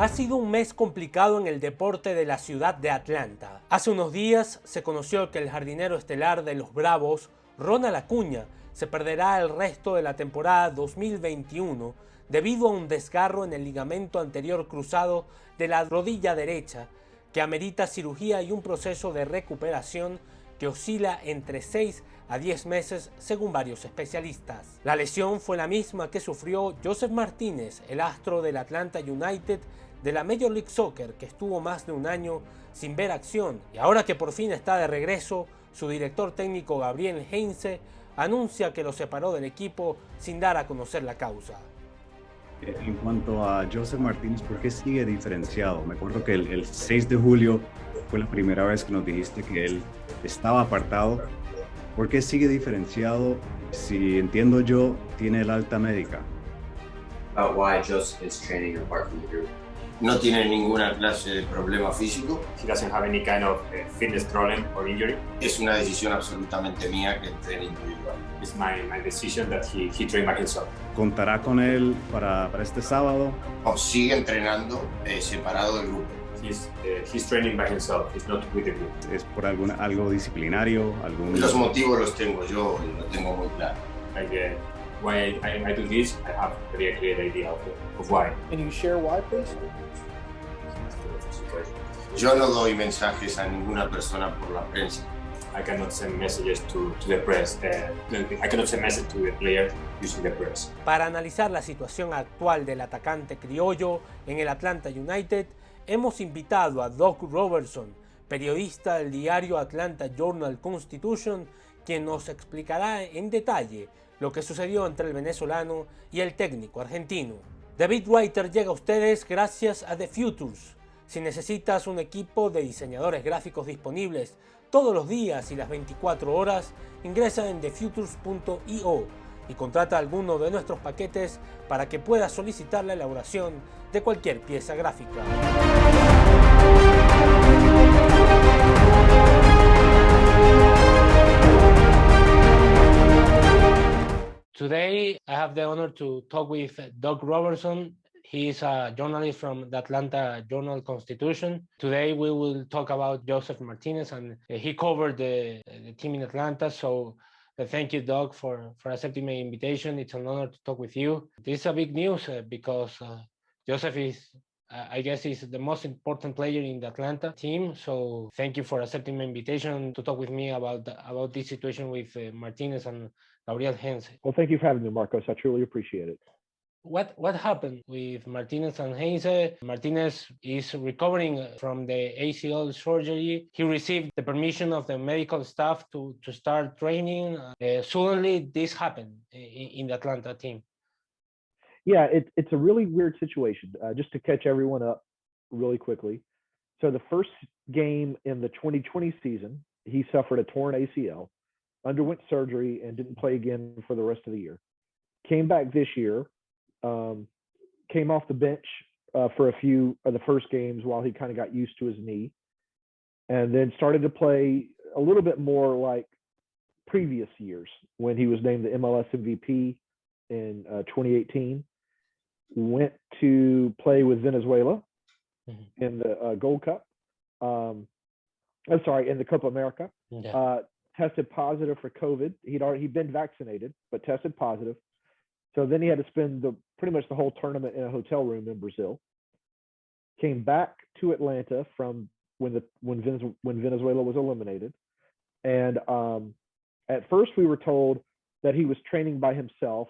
Ha sido un mes complicado en el deporte de la ciudad de Atlanta. Hace unos días se conoció que el jardinero estelar de los Bravos, Ronald Acuña, se perderá el resto de la temporada 2021 debido a un desgarro en el ligamento anterior cruzado de la rodilla derecha que amerita cirugía y un proceso de recuperación que oscila entre 6 a 10 meses según varios especialistas. La lesión fue la misma que sufrió Josef Martínez, el astro del Atlanta United de la Major League Soccer, que estuvo más de un año sin ver acción, y ahora que por fin está de regreso, su director técnico Gabriel Heinze anuncia que lo separó del equipo sin dar a conocer la causa. En cuanto a Josef Martínez, ¿por qué sigue diferenciado? Me acuerdo que el 6 de julio fue la primera vez que nos dijiste que él estaba apartado. ¿Por qué sigue diferenciado? Si entiendo yo, tiene el alta médica. About why Joseph is training apart from the group. No tiene ninguna clase de problema físico. He doesn't have any kind of fitness problem or injury. Es una decisión absolutamente mía que entrene individual. It's my decision that he train by himself. ¿Contará con él para este sábado? O sigue entrenando separado del grupo. He's training by himself. He's not with the group. ¿Es por algo disciplinario? Los motivos los tengo yo y lo tengo muy claro. Like, why I do this, I have a very clear idea of why. Can you share why, please? Yo no doy mensajes a ninguna persona por la prensa. I cannot send messages to the press. I cannot send messages to the player using the press. Para analizar la situación actual del atacante criollo en el Atlanta United, hemos invitado a Doug Roberson, periodista del diario Atlanta Journal-Constitution, quien nos explicará en detalle lo que sucedió entre el venezolano y el técnico argentino. David Writer llega a ustedes gracias a The Futures. Si necesitas un equipo de diseñadores gráficos disponibles todos los días y las 24 horas, ingresa en thefutures.io y contrata alguno de nuestros paquetes para que puedas solicitar la elaboración de cualquier pieza gráfica. Today, I have the honor to talk with Doug Roberson. He is a journalist from the Atlanta Journal-Constitution. Today, we will talk about Josef Martínez, and he covered the team in Atlanta. So thank you, Doug, for accepting my invitation. It's an honor to talk with you. This is a big news because Josef is, I guess, is the most important player in the Atlanta team. So thank you for accepting my invitation to talk with me about this situation with Martínez and Gabriel Heinze. Well, thank you for having me, Marcos. I truly appreciate it. What happened with Martínez and Heinze? Martínez is recovering from the ACL surgery. He received the permission of the medical staff to start training. Suddenly, this happened in the Atlanta team. Yeah, it's a really weird situation. Just to catch everyone up really quickly. So the first game in the 2020 season, he suffered a torn ACL, underwent surgery, and didn't play again for the rest of the year. Came back this year, came off the bench for a few of the first games while he kind of got used to his knee, and then started to play a little bit more like previous years when he was named the MLS MVP in 2018. Went to play with Venezuela in the Gold Cup. I'm sorry, in the Copa América. Yeah. Tested positive for COVID. He'd been vaccinated, but tested positive. So then he had to spend pretty much the whole tournament in a hotel room in Brazil. Came back to Atlanta from when Venezuela was eliminated, and at first we were told that he was training by himself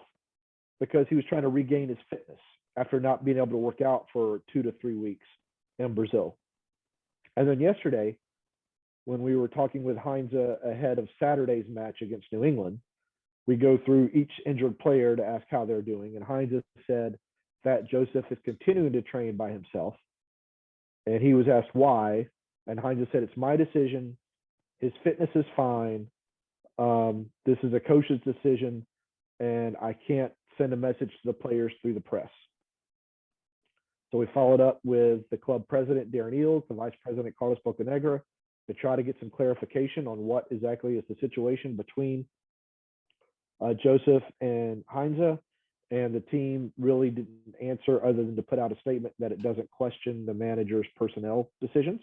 because he was trying to regain his fitness after not being able to work out for 2 to 3 weeks in Brazil. And then yesterday, when we were talking with Heinze ahead of Saturday's match against New England, we go through each injured player to ask how they're doing. And Heinze said that Josef is continuing to train by himself. And he was asked why. And Heinze said, it's my decision. His fitness is fine. This is a coach's decision. And I can't send a message to the players through the press. So we followed up with the club president, Darren Eales, the vice president, Carlos Bocanegra, to try to get some clarification on what exactly is the situation between Josef and Heinze. and the team really didn't answer other than to put out a statement that it doesn't question the manager's personnel decisions.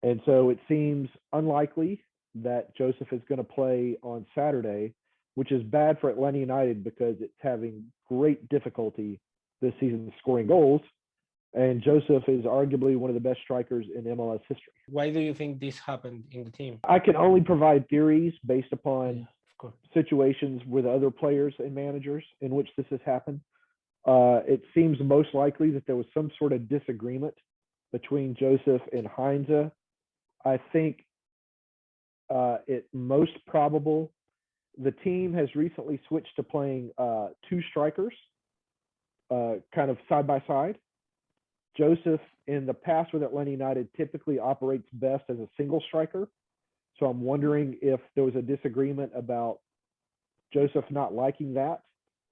And so it seems unlikely that Josef is going to play on Saturday, which is bad for Atlanta United because it's having great difficulty this season scoring goals. And Josef is arguably one of the best strikers in MLS history. Why do you think this happened in the team? I can only provide theories based upon Of course. situations with other players and managers in which this has happened. It seems most likely that there was some sort of disagreement between Josef and Heinze. I think it most probable the team has recently switched to playing two strikers, kind of side by side. Josef in the past with Atlanta United typically operates best as a single striker. So I'm wondering if there was a disagreement about Josef not liking that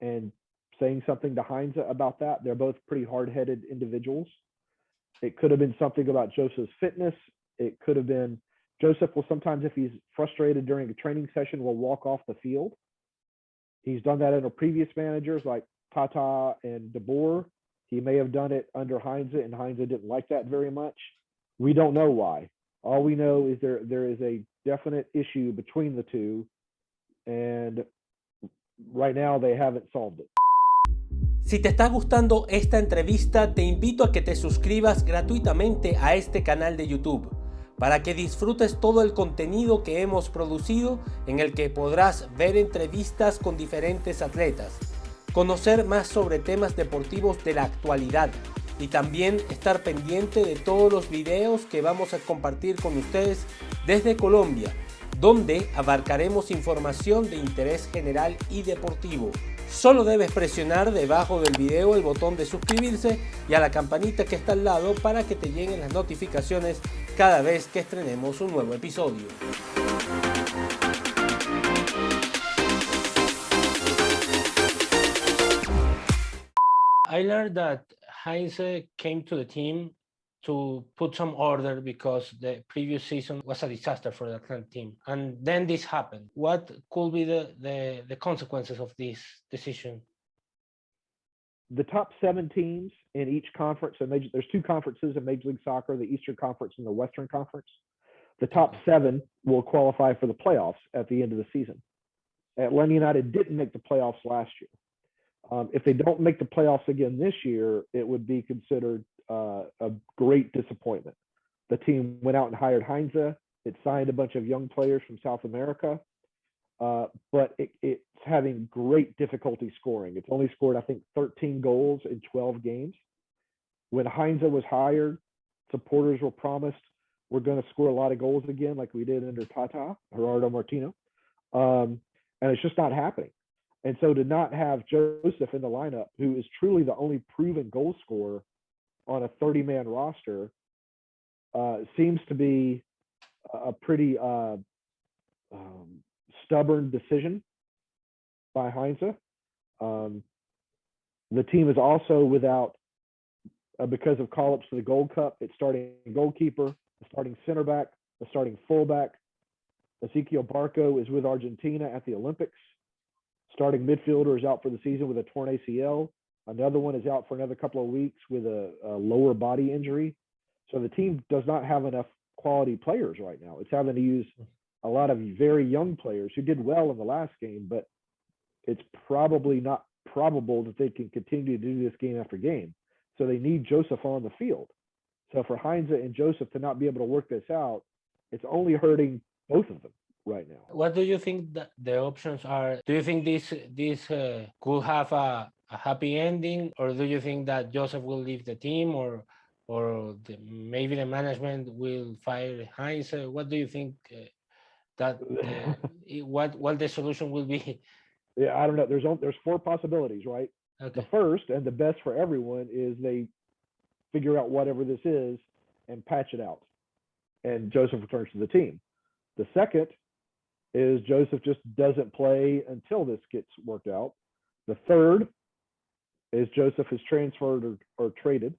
and saying something to Heinze about that. They're both pretty hard-headed individuals. It could have been something about Josef's fitness. It could have been Josef will sometimes, if he's frustrated during a training session, will walk off the field. He's done that under previous managers like Tata and De Boer. He may have done it under Heinze, and Heinze didn't like that very much. We don't know why. All we know is there is a definite issue between the two, and right now they haven't solved it. Si te está gustando esta entrevista, te invito a que te suscribas gratuitamente a este canal de YouTube para que disfrutes todo el contenido que hemos producido, en el que podrás ver entrevistas con diferentes atletas, conocer más sobre temas deportivos de la actualidad y también estar pendiente de todos los videos que vamos a compartir con ustedes desde Colombia, donde abarcaremos información de interés general y deportivo. Solo debes presionar debajo del video el botón de suscribirse y a la campanita que está al lado para que te lleguen las notificaciones cada vez que estrenemos un nuevo episodio. I learned that Heinze came to the team to put some order because the previous season was a disaster for the Atlanta team. And then this happened. What could be the consequences of this decision? The top 7 teams in each conference, and there's 2 conferences in Major League Soccer, the Eastern Conference and the Western Conference. The top 7 will qualify for the playoffs at the end of the season. Atlanta United didn't make the playoffs last year. If they don't make the playoffs again this year, it would be considered a great disappointment. The team went out and hired Heinze. It signed a bunch of young players from South America, but it's having great difficulty scoring. It's only scored, I think, 13 goals in 12 games. When Heinze was hired, supporters were promised we're going to score a lot of goals again, like we did under Tata, Gerardo Martino, and it's just not happening. And so to not have Josef in the lineup, who is truly the only proven goal scorer on a 30-man roster, seems to be a pretty stubborn decision by Heinze. The team is also without, because of call-ups to the Gold Cup, it's starting goalkeeper, the starting center back, the starting fullback. Ezequiel Barco is with Argentina at the Olympics. Starting midfielder is out for the season with a torn ACL. Another one is out for another couple of weeks with a lower body injury. So the team does not have enough quality players right now. It's having to use a lot of very young players who did well in the last game, but it's probably not probable that they can continue to do this game after game. So they need Josef on the field. So for Heinze and Josef to not be able to work this out, it's only hurting both of them right now. What do you think that the options are? Do you think this could have a happy ending, or do you think that Josef will leave the team, or maybe the management will fire Heinze? What do you think what the solution will be? Yeah, I don't know. There's 4 possibilities, right? Okay. The first and the best for everyone is they figure out whatever this is and patch it out, and Josef returns to the team. The second is Josef just doesn't play until this gets worked out. The third is Josef is transferred or traded.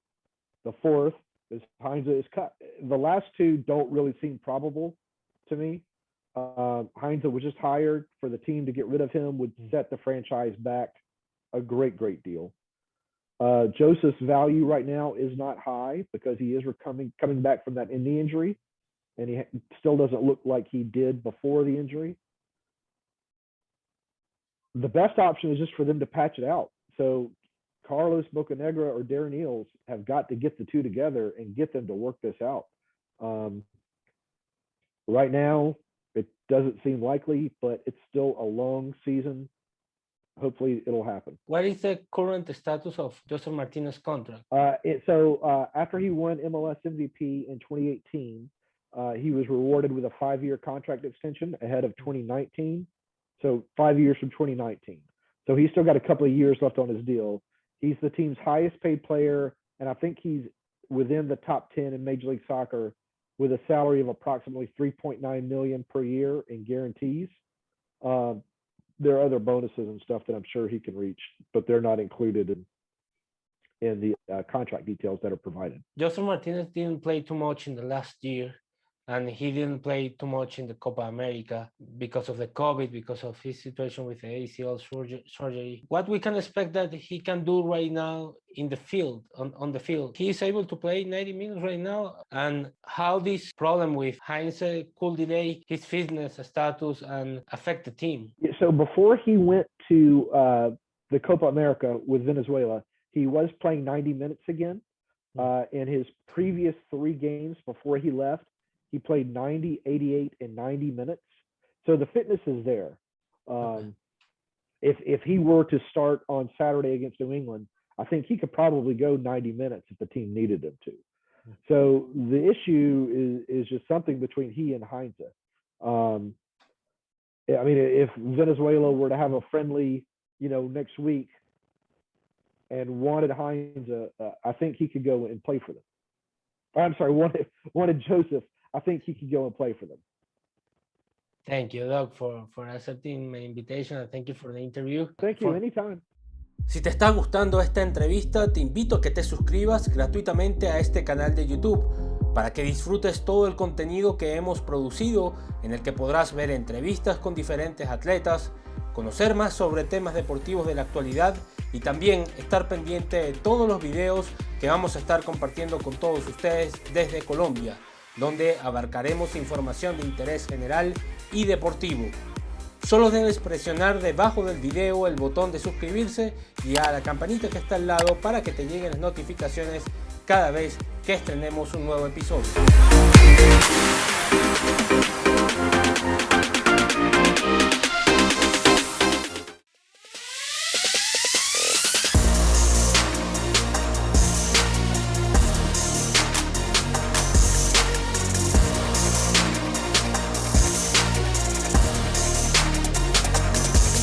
The fourth is Heinze is cut. The last 2 don't really seem probable to me. Heinze was just hired for the team to get rid of him, would set the franchise back a great deal. Josef's value right now is not high because he is coming back from that knee injury, and he still doesn't look like he did before the injury. The best option is just for them to patch it out. So Carlos Bocanegra or Darren Eales have got to get the two together and get them to work this out. Right now, it doesn't seem likely, but it's still a long season. Hopefully it'll happen. What is the current status of Josef Martínez's contract? After he won MLS MVP in 2018, he was rewarded with a 5-year contract extension ahead of 2019. So 5 years from 2019. So he's still got a couple of years left on his deal. He's the team's highest paid player, and I think he's within the top 10 in Major League Soccer with a salary of approximately $3.9 million per year in guarantees. There are other bonuses and stuff that I'm sure he can reach, but they're not included in the contract details that are provided. Josef Martínez didn't play too much in the last year, and he didn't play too much in the Copa America because of the COVID, because of his situation with the ACL surgery. What we can expect that he can do right now in the field, on the field. He is able to play 90 minutes right now, and how this problem with Heinze could delay his fitness status and affect the team. So before he went to the Copa America with Venezuela, he was playing 90 minutes again. In his previous 3 games before he left, he played 90, 88, and 90 minutes. So the fitness is there. If he were to start on Saturday against New England, I think he could probably go 90 minutes if the team needed him to. So the issue is just something between he and Heinze. I mean, if Venezuela were to have a friendly, next week and wanted Heinze, I think he could go and play for them. I'm sorry, wanted Josef, I think he could go and play for them. Thank you, Doug, for accepting my invitation, and thank you for the interview. Thank you, anytime. Si te está gustando esta entrevista, te invito a que te suscribas gratuitamente a este canal de YouTube para que disfrutes todo el contenido que hemos producido, en el que podrás ver entrevistas con diferentes atletas, conocer más sobre temas deportivos de la actualidad y también estar pendiente de todos los videos que vamos a estar compartiendo con todos ustedes desde Colombia, donde abarcaremos información de interés general y deportivo. Solo debes presionar debajo del video el botón de suscribirse y a la campanita que está al lado para que te lleguen las notificaciones cada vez que estrenemos un nuevo episodio.